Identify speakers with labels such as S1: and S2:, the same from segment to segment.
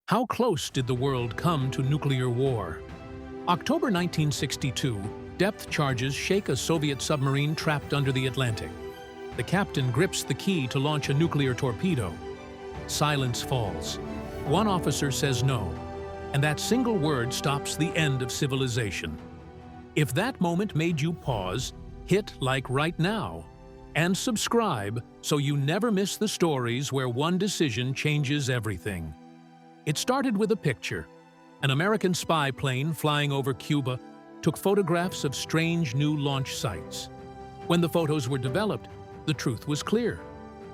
S1: How close did the world come to nuclear war? October 1962, depth charges shake a Soviet submarine trapped under the Atlantic. The captain grips the key to launch a nuclear torpedo. Silence falls. One officer says no, and that single word stops the end of civilization. If that moment made you pause, hit like right now. And subscribe so you never miss the stories where one decision changes everything. It started with a picture. An American spy plane flying over Cuba took photographs of strange new launch sites. When the photos were developed, the truth was clear.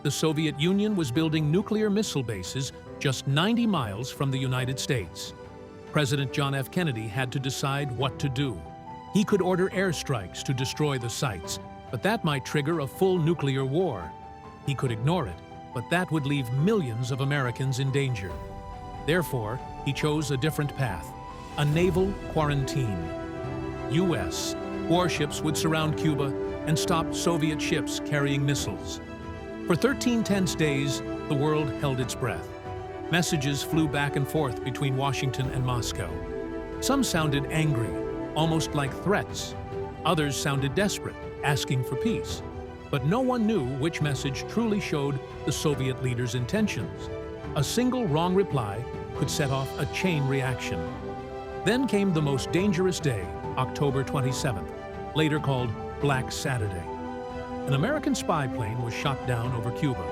S1: The Soviet Union was building nuclear missile bases just 90 miles from the United States. President John F. Kennedy had to decide what to do. He could order airstrikes to destroy the sites, but that might trigger a full nuclear war. He could ignore it, but that would leave millions of Americans in danger. Therefore, he chose a different path, a naval quarantine. U.S. warships would surround Cuba and stop Soviet ships carrying missiles. For 13 tense days, the world held its breath. Messages flew back and forth between Washington and Moscow. Some sounded angry, almost like threats. Others sounded desperate, asking for peace. But no one knew which message truly showed the Soviet leaders' intentions. A single wrong reply could set off a chain reaction. Then came the most dangerous day, October 27th, later called Black Saturday. An American spy plane was shot down over Cuba.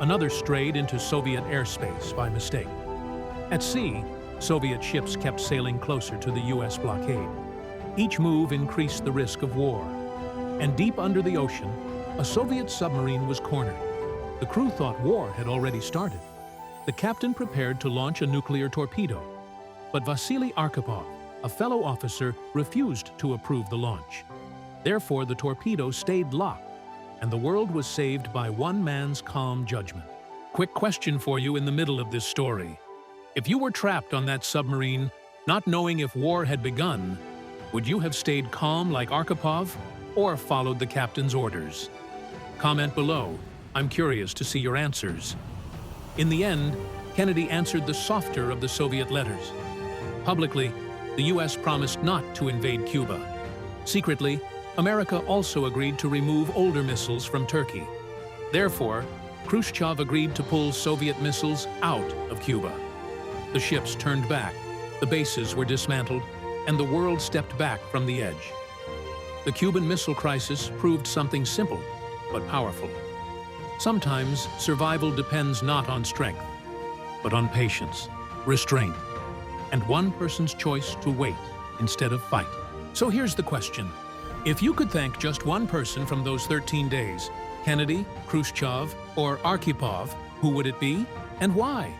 S1: Another strayed into Soviet airspace by mistake. At sea, Soviet ships kept sailing closer to the U.S. blockade. Each move increased the risk of war. And deep under the ocean, a Soviet submarine was cornered. The crew thought war had already started. The captain prepared to launch a nuclear torpedo. But Vasily Arkhipov, a fellow officer, refused to approve the launch. Therefore, the torpedo stayed locked, and the world was saved by one man's calm judgment. Quick question for you in the middle of this story. If you were trapped on that submarine, not knowing if war had begun, would you have stayed calm like Arkhipov or followed the captain's orders? Comment below. I'm curious to see your answers. In the end, Kennedy answered the softer of the Soviet letters. Publicly, the U.S. promised not to invade Cuba. Secretly, America also agreed to remove older missiles from Turkey. Therefore, Khrushchev agreed to pull Soviet missiles out of Cuba. The ships turned back, the bases were dismantled, and the world stepped back from the edge. The Cuban Missile Crisis proved something simple, but powerful. Sometimes survival depends not on strength, but on patience, restraint, and one person's choice to wait instead of fight. So here's the question. If you could thank just one person from those 13 days, Kennedy, Khrushchev, or Arkhipov, who would it be and why?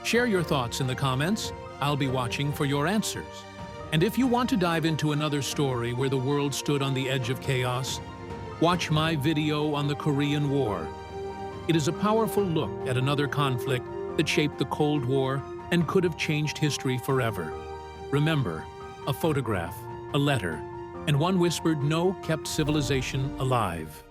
S1: Share your thoughts in the comments. I'll be watching for your answers. And if you want to dive into another story where the world stood on the edge of chaos, watch my video on the Korean War. It is a powerful look at another conflict that shaped the Cold War and could have changed history forever. Remember, a photograph, a letter, and one whispered no kept civilization alive.